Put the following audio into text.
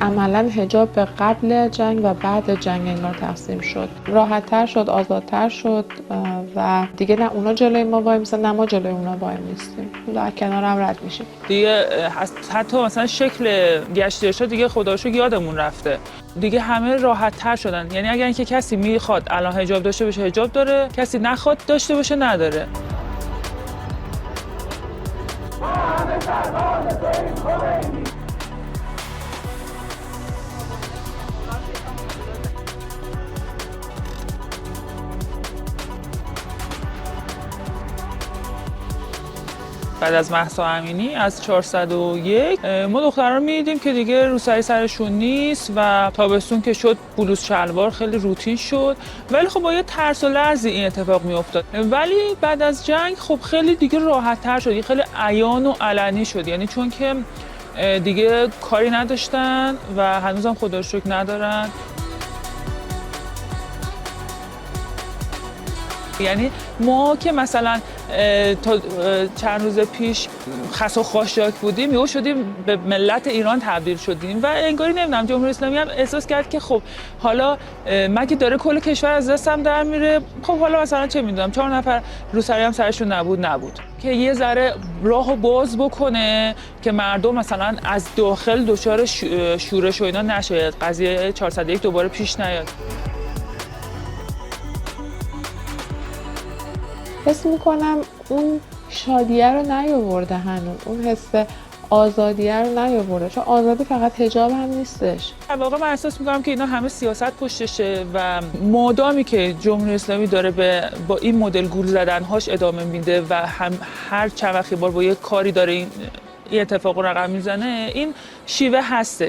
عملا حجاب به قبل جنگ و بعد جنگ انگار تقسیم شد. راحت‌تر شد، آزادتر شد و دیگه نه اونا جلوی ما وای میستن نه ما جلوی اونا وای میستیم. در کنار هم رد میشیم. دیگه حتی مثلا شکل گشت ارشاد دیگه خدا رو شکر یادمون رفته. دیگه همه راحت‌تر شدن. یعنی اگر اینکه کسی میخواد الان حجاب داشته باشه حجاب داره، کسی نخواد داشته باشه نداره. بعد از مهسا امینی از 401 ما دخترها رو می‌دیدیم که دیگه روسری سرشون نیست و تابستون که شد بلوز شلوار خیلی روتین شد، ولی خب با یه ترس و لرزی این اتفاق میافتاد. ولی بعد از جنگ خب خیلی دیگه راحت‌تر شد، خیلی عیان و علنی شد، یعنی چون که دیگه کاری نداشتن و هنوزم خدا رو شکر ندارن. یعنی ما که مثلا تا چند روز پیش خس و خاشاک بودیم یهو شدیم به ملت ایران تبدیل شدیم و انگاری نمیدونم جمهوری اسلامی هم احساس کرد که خب حالا مگه داره کل کشور از دستم در میره، خب حالا مثلا چه میدونم 4 نفر روسری هم سرشون نبود که یه ذره راهو باز بکنه که مردم مثلا از داخل دچار شورش و اینا نشه، قضیه 401 دوباره پیش نیاد. حس میکنم اون شادیه رو نیاورده هنوز، اون حس آزادیه رو نیاورده، چون آزادی فقط حجاب هم نیستش. در واقع من احساس میکنم که اینا همه سیاست پشتشه و مادامی که جمهوری اسلامی داره با این مدل گول زدنهاش ادامه میده و هر چند وقت بار با یه کاری داره این اتفاق رو رقم میزنه، این شیوه هسته.